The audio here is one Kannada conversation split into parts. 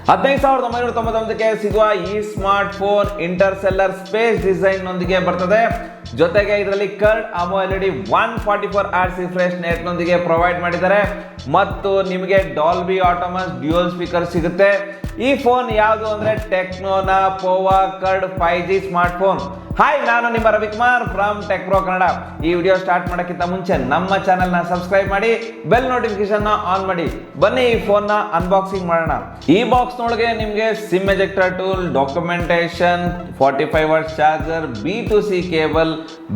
15,999ಕ್ಕೆ ಸಿಗುವ ಈ ಸ್ಮಾರ್ಟ್ ಫೋನ್ ಇಂಟರ್ಸೆಲ್ಲರ್ ಸ್ಪೇಸ್ ಡಿಸೈನ್ ನೊಂದಿಗೆ ಬರ್ತದೆ. ಜೊತೆಗೆ ಇದರಲ್ಲಿ curd AMOLED 144 Hz refresh rate ನೊಂದಿಗೆ ಪ್ರೊವೈಡ್ ಮಾಡಿದ್ದಾರೆ ಮತ್ತು ನಿಮಗೆ ಡಾಲ್ಬಿ ಆಟೋಮಸ್ ಡ್ಯುಯಲ್ ಸ್ಪೀಕರ್ ಸಿಗುತ್ತೆ. ಈ ಫೋನ್ ಯಾವುದು ಅಂದ್ರೆ ಟೆಕ್ನೋನ Pova Curve 5G smart phone. ಹಾಯ್, ನಾನು ನಿಮ್ಮ Ravikumar from tech pro Kannada. ಈ ವಿಡಿಯೋ ಸ್ಟಾರ್ಟ್ ಮಾಡೋಕ್ಕಿಂತ ಮುಂಚೆ ನಮ್ಮ ಚಾನೆಲ್ ನ ಸಬ್ಸ್ಕ್ರೈಬ್ ಮಾಡಿ, ಬೆಲ್ ನೋಟಿಫಿಕೇಶನ್ ಆನ್ ಮಾಡಿ. ಬನ್ನಿ ಈ ಫೋನ್ ನ ಅನ್ಬಾಕ್ಸಿಂಗ್ ಮಾಡೋಣ. ಈ ಬಾಕ್ಸ್ ನೊಳಗೆ ನಿಮಗೆ sim ejector tool, documentation, 45 what charger, B2C cable,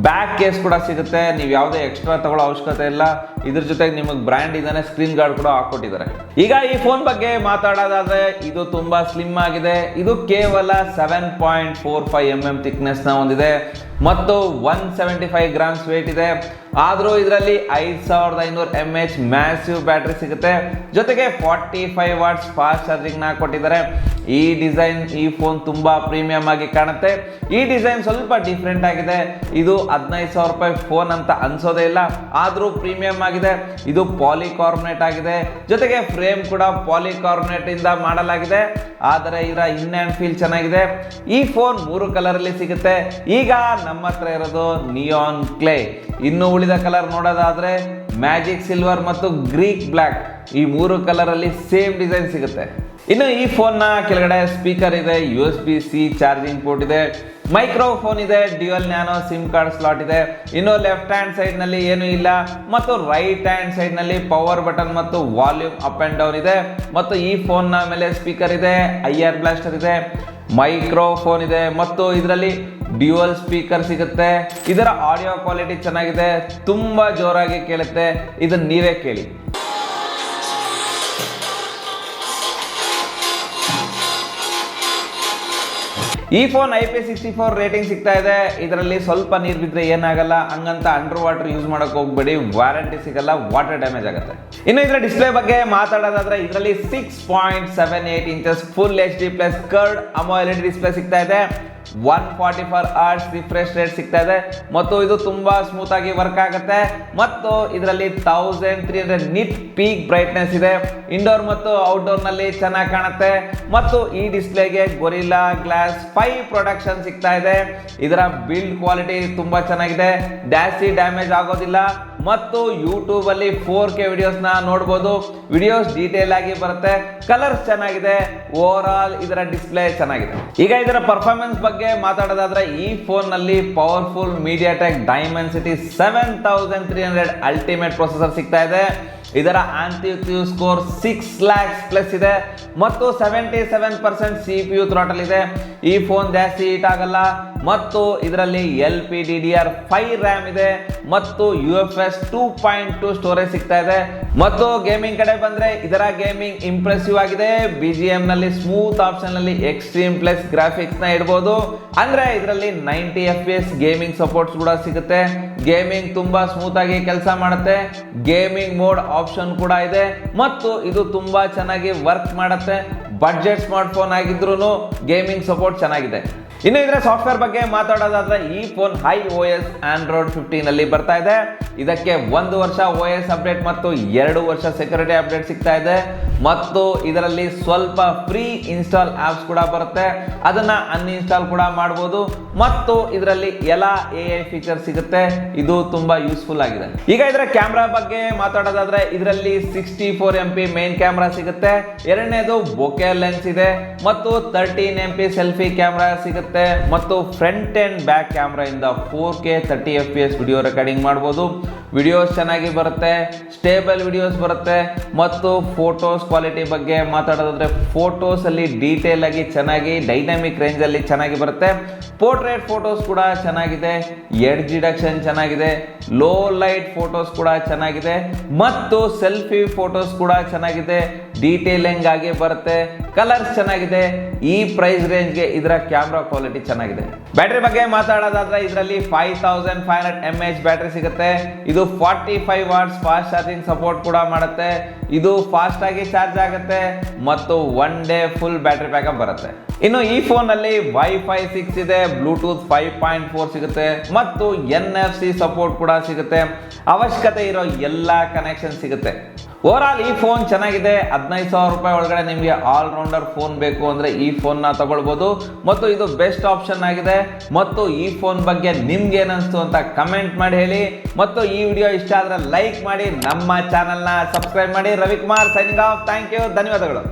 back case ಕೂಡ ಸಿಗುತ್ತೆ. ನೀವು ಯಾವುದೇ ಎಕ್ಸ್ಟ್ರಾ ತಗೊಳ್ಳೋ ಅವಶ್ಯಕತೆ ಇಲ್ಲ. ಇದ್ರ ಜೊತೆಗೆ ನಿಮಗೆ ಬ್ರ್ಯಾಂಡ್ ಇದಾನೆ, ಸ್ಕ್ರೀನ್ ಗಾರ್ಡ್ ಕೂಡ ಹಾಕೊಟ್ಟಿದ್ದಾರೆ. ಈಗ ಈ ಫೋನ್ ಬಗ್ಗೆ ಮಾತಾಡೋದಾದ್ರೆ ಇದು ತುಂಬಾ ಸ್ಲಿಮ್ ಆಗಿದೆ. ಇದು ಕೇವಲ 7.45 mm ಥಿಕ್ನೆಸ್ ನ ಹೊಂದಿದೆ ಮತ್ತು 175 ಗ್ರಾಮ್ಸ್ ವೇಟ್ ಇದೆ. ಆದ್ರೂ ಇದರಲ್ಲಿ 5500 mAh ಮ್ಯಾಸಿವ್ ಬ್ಯಾಟರಿ ಸಿಗುತ್ತೆ. ಜೊತೆಗೆ 45 ವಾಟ್ಸ್ ಫಾಸ್ಟ್ ಚಾರ್ಜಿಂಗ್ ನ ಕೊಟ್ಟಿದ್ದಾರೆ. ಈ ಡಿಸೈನ್ ಈ ಫೋನ್ ತುಂಬಾ ಪ್ರೀಮಿಯಂ ಆಗಿ ಕಾಣುತ್ತೆ. ಈ ಡಿಸೈನ್ ಸ್ವಲ್ಪ ಡಿಫ್ರೆಂಟ್ ಆಗಿದೆ. ಇದು 15,000 ರೂಪಾಯಿ ಫೋನ್ ಅಂತ ಅನ್ಸೋದೇ ಇಲ್ಲ, ಆದ್ರೂ ಪ್ರೀಮಿಯಂ ಆಗಿದೆ. ಇದು ಪಾಲಿಕಾರ್ಬನೇಟ್ ಆಗಿದೆ. ಜೊತೆಗೆ ಫ್ರೇಮ್ ಕೂಡ ಪಾಲಿಕಾರ್ಬನೇಟ್ ಇಂದ ಮಾಡಲಾಗಿದೆ. ಆದರೆ ಇದರ ಇನ್ ಹ್ಯಾಂಡ್ ಫೀಲ್ ಚೆನ್ನಾಗಿದೆ. ಈ ಫೋನ್ 3 ಕಲರ್ ಅಲ್ಲಿ ಸಿಗುತ್ತೆ. ಈಗ ನಮ್ಮ ಹತ್ರ ಇರೋದು ನಿಯಾನ್ ಕ್ಲೇ. ಇನ್ನು ಉಳಿದ ಕಲರ್ ನೋಡೋದಾದ್ರೆ ಮ್ಯಾಜಿಕ್ ಸಿಲ್ವರ್ ಮತ್ತು ಗ್ರೀಕ್ ಬ್ಲ್ಯಾಕ್, ಈ 3 ಕಲರ್ ಅಲ್ಲಿ ಸೇಮ್ ಡಿಸೈನ್ ಸಿಗುತ್ತೆ. ಇನ್ನು ಈ ಫೋನ್ ನ ಕೆಳಗಡೆ ಸ್ಪೀಕರ್ ಇದೆ, USB-C ಚಾರ್ಜಿಂಗ್ ಪೋರ್ಟ್ ಇದೆ, ಮೈಕ್ರೋಫೋನ್ ಇದೆ, dual nano sim card slot ಇದೆ. ಇನ್ನು ಲೆಫ್ಟ್ ಹ್ಯಾಂಡ್ ಸೈಡ್ ನಲ್ಲಿ ಏನು ಇಲ್ಲ ಮತ್ತು ರೈಟ್ ಹ್ಯಾಂಡ್ ಸೈಡ್ ನಲ್ಲಿ ಪವರ್ ಬಟನ್ ಮತ್ತು ವಾಲ್ಯೂಮ್ ಅಪ್ ಅಂಡ್ ಡೌನ್ ಇದೆ. ಮತ್ತು ಈ ಫೋನ್ ನ ಮೇಲೆ ಸ್ಪೀಕರ್ ಇದೆ, IR ಬ್ಲಾಸ್ಟರ್ ಇದೆ, ಮೈಕ್ರೋಫೋನ್ ಇದೆ ಮತ್ತು ಇದರಲ್ಲಿ ಡ್ಯುಯಲ್ ಸ್ಪೀಕರ್ ಸಿಗುತ್ತೆ. ಇದರ ಆಡಿಯೋ ಕ್ವಾಲಿಟಿ ಚೆನ್ನಾಗಿದೆ, ತುಂಬಾ ಜೋರಾಗಿ ಕೇಳುತ್ತೆ. ಇದನ್ನ ನೀವೇ ಕೇಳಿ. ಈ ಫೋನ್ IP64 ರೇಟಿಂಗ್ ಸಿಗ್ತಾ ಇದೆ. ಇದರಲ್ಲಿ ಸ್ವಲ್ಪ ನೀರು ಬಿದ್ದರೆ ಏನಾಗಲ್ಲ, ಹಂಗಂತ ಅಂಡರ್ ವಾಟರ್ ಯೂಸ್ ಮಾಡಕ್ ಹೋಗ್ಬೇಡಿ, ವಾರಂಟಿ ಸಿಗಲ್ಲ, ವಾಟರ್ ಡ್ಯಾಮೇಜ್ ಆಗುತ್ತೆ. ಇನ್ನು ಇದರ ಡಿಸ್ಪ್ಲೇ ಬಗ್ಗೆ ಮಾತಾಡೋದಾದ್ರೆ ಇದರಲ್ಲಿ 6.78 inches full HD plus curd AMOLED display ಸಿಗ್ತಾ ಇದೆ. 144 Hz ರಿಫ್ರೆಶ್ ರೇಟ್ ಸಿಗ್ತಾ ಇದೆ ಮತ್ತು ಇದು ತುಂಬಾ ಸ್ಮೂತ್ ಆಗಿ ವರ್ಕ್ ಆಗುತ್ತೆ. ಮತ್ತು ಇದರಲ್ಲಿ 1300 ನಿಟ್ ಪೀಕ್ ಬ್ರೈಟ್ನೆಸ್ ಇದೆ. ಇಂಡೋರ್ ಮತ್ತು ಔಟ್ಡೋರ್ ನಲ್ಲಿ ಚೆನ್ನಾಗಿ ಕಾಣುತ್ತೆ. ಮತ್ತು ಈ ಡಿಸ್ಪ್ಲೇಗೆ ಗೊರಿಲ್ಲಾ ಗ್ಲಾಸ್ 5 ಪ್ರೊಟೆಕ್ಷನ್ ಸಿಗ್ತಾ ಇದೆ. ಇದರ ಬಿಲ್ಡ್ ಕ್ವಾಲಿಟಿ ತುಂಬಾ ಚೆನ್ನಾಗಿದೆ, ಡ್ಯಾಸಿ ಡ್ಯಾಮೇಜ್ ಆಗೋದಿಲ್ಲ. ಮತ್ತು ಯೂಟ್ಯೂಬ್ ಅಲ್ಲಿ 4K ವಿಡಿಯೋಸ್ ನ ನೋಡಬಹುದು. ವಿಡಿಯೋಸ್ ಡೀಟೇಲ್ ಆಗಿ ಬರುತ್ತೆ. ಕಲರ್ಸ್ ಚೆನ್ನಾಗಿದೆ. ಓವರ್ ಆಲ್ ಇದರ ಡಿಸ್ಪ್ಲೇ ಚೆನ್ನಾಗಿದೆ. ಈಗ ಇದರ ಪರ್ಫಾರ್ಮೆನ್ಸ್ ಬಗ್ಗೆ ಮಾತಾಡೋದಾದ್ರೆ ಈ ಫೋನ್ ನಲ್ಲಿ powerful MediaTek Dimensity 7300 ultimate processor ಸಿಗ್ತಾ ಇದೆ. ಇದರ AnTuTu ಸ್ಕೋರ್ 6 lakhs ಪ್ಲಸ್ ಇದೆ ಮತ್ತು 77% CPU ಥ್ರಾಟಲ್ ಇದೆ. ಈ ಫೋನ್ ಜಾಸ್ತಿ ಹೀಟ್ ಆಗಲ್ಲ. ಮತ್ತು ಇದರಲ್ಲಿ LPDDR5 RAM ಇದೆ ಮತ್ತು UFS 2.2 ಸ್ಟೋರೇಜ್ ಸಿಗ್ತಾ ಇದೆ. ಮತ್ತು ಗೇಮಿಂಗ್ ಕಡೆ ಬಂದ್ರೆ ಇದರ ಗೇಮಿಂಗ್ ಇಂಪ್ರೆಸಿವ್ ಆಗಿದೆ. BGM ನಲ್ಲಿ ಸ್ಮೂತ್ ಆಪ್ಷನ್ ನಲ್ಲಿ ಎಕ್ಸ್ಟ್ರೀಮ್ ಪ್ಲಸ್ ಗ್ರಾಫಿಕ್ಸ್ ನ ಇಡಬಹುದು. ಅಂದ್ರೆ ಇದರಲ್ಲಿ 90 FPS ಗೇಮಿಂಗ್ ಸಪೋರ್ಟ್ಸ್ ಕೂಡ ಸಿಗುತ್ತೆ. ಗೇಮಿಂಗ್ ತುಂಬಾ ಸ್ಮೂತ್ ಆಗಿ ಕೆಲಸ ಮಾಡುತ್ತೆ. ಗೇಮಿಂಗ್ ಮೋಡ್ ಆಪ್ಷನ್ ಕೂಡ ಇದೆ ಮತ್ತು ಇದು ತುಂಬಾ ಚೆನ್ನಾಗಿ ವರ್ಕ್ ಮಾಡುತ್ತೆ. ಬಡ್ಜೆಟ್ ಸ್ಮಾರ್ಟ್ ಫೋನ್ ಆಗಿದ್ರೂ ಗೇಮಿಂಗ್ ಸಪೋರ್ಟ್ ಚೆನ್ನಾಗಿದೆ. ಇನ್ನು ಇದರ ಸಾಫ್ಟ್ವೇರ್ ಬಗ್ಗೆ ಮಾತಾಡೋದಾದ್ರೆ ಈ ಫೋನ್ iOS Android 15 ನಲ್ಲಿ ಬರ್ತಾ ಇದೆ. ಇದಕ್ಕೆ 1 ವರ್ಷ OS ಅಪ್ಡೇಟ್ ಮತ್ತು 2 ವರ್ಷ ಸೆಕ್ಯೂರಿಟಿ ಅಪ್ಡೇಟ್ ಸಿಗ್ತಾ ಇದೆ. ಮತ್ತು ಇದರಲ್ಲಿ ಸ್ವಲ್ಪ ಫ್ರೀ ಇನ್ಸ್ಟಾಲ್ ಆಪ್ಸ್ ಕೂಡ ಬರುತ್ತೆ, ಅದನ್ನ ಅನ್ಇನ್ಸ್ಟಾಲ್ ಕೂಡ ಮಾಡಬಹುದು. ಮತ್ತು ಇದರಲ್ಲಿ ಎಲ್ಲ AI ಫೀಚರ್ ಸಿಗುತ್ತೆ. ಇದು ತುಂಬಾ ಯೂಸ್ಫುಲ್ ಆಗಿದೆ. ಈಗ ಇದರ ಕ್ಯಾಮ್ರಾ ಬಗ್ಗೆ ಮಾತಾಡೋದಾದ್ರೆ ಇದರಲ್ಲಿ 64 MP ಮೇನ್ ಕ್ಯಾಮ್ರಾ ಸಿಗುತ್ತೆ. ಎರಡನೇದು ಬೊಕೆ ಲೆನ್ಸ್ ಇದೆ ಮತ್ತು 13 MP ಸೆಲ್ಫಿ ಕ್ಯಾಮ್ರಾ ಸಿಗುತ್ತೆ. ಮತ್ತು ಫ್ರಂಟ್ ಅಂಡ್ ಬ್ಯಾಕ್ ಕ್ಯಾಮ್ರಾ ಇಂದ 4K 30 FPS ವಿಡಿಯೋ ರೆಕಾರ್ಡಿಂಗ್ ಮಾಡಬಹುದು. ವಿಡಿಯೋಸ್ ಚೆನ್ನಾಗಿ ಬರುತ್ತೆ, ಸ್ಟೇಬಲ್ ವಿಡಿಯೋಸ್ ಬರುತ್ತೆ. ಮತ್ತು ಫೋಟೋಸ್ ಕ್ವಾಲಿಟಿ ಬಗ್ಗೆ ಮಾತಾಡೋದಾದ್ರೆ ಫೋಟೋಸ್ ಅಲ್ಲಿ ಡೀಟೇಲ್ ಆಗಿ ಚೆನ್ನಾಗಿ ಡೈನಾಮಿಕ್ ರೇಂಜ್ ಅಲ್ಲಿ ಚೆನ್ನಾಗಿ ಬರುತ್ತೆ. ಪೋರ್ಟ್ರೇಟ್ ಫೋಟೋಸ್ ಕೂಡ ಚೆನ್ನಾಗಿದೆ, ಎಡ್ಜ್ ಡಿಡಕ್ಷನ್ ಚೆನ್ನಾಗಿದೆ, ಲೋ ಲೈಟ್ ಫೋಟೋಸ್ ಕೂಡ ಚೆನ್ನಾಗಿದೆ ಮತ್ತು ಸೆಲ್ಫಿ ಫೋಟೋಸ್ ಕೂಡ ಚೆನ್ನಾಗಿದೆ. ಡೀಟೇಲಿಂಗ್ ಆಗಿ ಬರುತ್ತೆ, ಕಲರ್ಸ್ ಚೆನ್ನಾಗಿದೆ. ಈ ಪ್ರೈಸ್ ರೇಂಜ್ಗೆ ಇದರ ಕ್ಯಾಮ್ರಾ ಕ್ವಾಲಿಟಿ ಚೆನ್ನಾಗಿದೆ. ಬ್ಯಾಟರಿ ಬಗ್ಗೆ ಮಾತಾಡೋದಾದ್ರೆ ಇದರಲ್ಲಿ 5500 mAh ಬ್ಯಾಟರಿ ಸಿಗುತ್ತೆ. ಇದು 45 ವಾಟ್ಸ್ ಫಾಸ್ಟ್ ಚಾರ್ಜಿಂಗ್ ಸಪೋರ್ಟ್ ಕೂಡ ಮಾಡುತ್ತೆ. ಇದು ಫಾಸ್ಟ್ ಆಗಿ ಚಾರ್ಜ್ ಆಗುತ್ತೆ ಮತ್ತು 1 ಡೇ ಫುಲ್ ಬ್ಯಾಟರಿ ಬ್ಯಾಕಪ್ ಬರುತ್ತೆ. ಇನ್ನು ಈ ಫೋನ್ ನಲ್ಲಿ Wi-Fi 6 ಇದೆ, ಬ್ಲೂಟೂತ್ 5.4 ಸಿಗುತ್ತೆ ಮತ್ತು NFC ಸಪೋರ್ಟ್ ಕೂಡ ಸಿಗುತ್ತೆ. ಅವಶ್ಯಕತೆ ಇರೋ ಎಲ್ಲ ಕನೆಕ್ಷನ್ ಸಿಗುತ್ತೆ. ಓವರ್ ಆಲ್ ಈ ಫೋನ್ ಚೆನ್ನಾಗಿದೆ, 15,000 ಒಳಗಡೆ ನಿಮಗೆ ಆಲ್ ರೌಂಡರ್ ಫೋನ್ ಬೇಕು ಅಂದರೆ ಈ ಫೋನ್ನ ತಗೊಳ್ಬೋದು ಮತ್ತು ಇದು ಬೆಸ್ಟ್ ಆಪ್ಷನ್ ಆಗಿದೆ. ಮತ್ತು ಈ ಫೋನ್ ಬಗ್ಗೆ ನಿಮ್ಗೆ ಏನನ್ಸ್ತು ಅಂತ ಕಮೆಂಟ್ ಮಾಡಿ ಹೇಳಿ. ಮತ್ತು ಈ ವಿಡಿಯೋ ಇಷ್ಟ ಆದರೆ ಲೈಕ್ ಮಾಡಿ, ನಮ್ಮ ಚಾನಲ್ನ ಸಬ್ಸ್ಕ್ರೈಬ್ ಮಾಡಿ. Ravikumar signing off. Thank you, ಧನ್ಯವಾದಗಳು.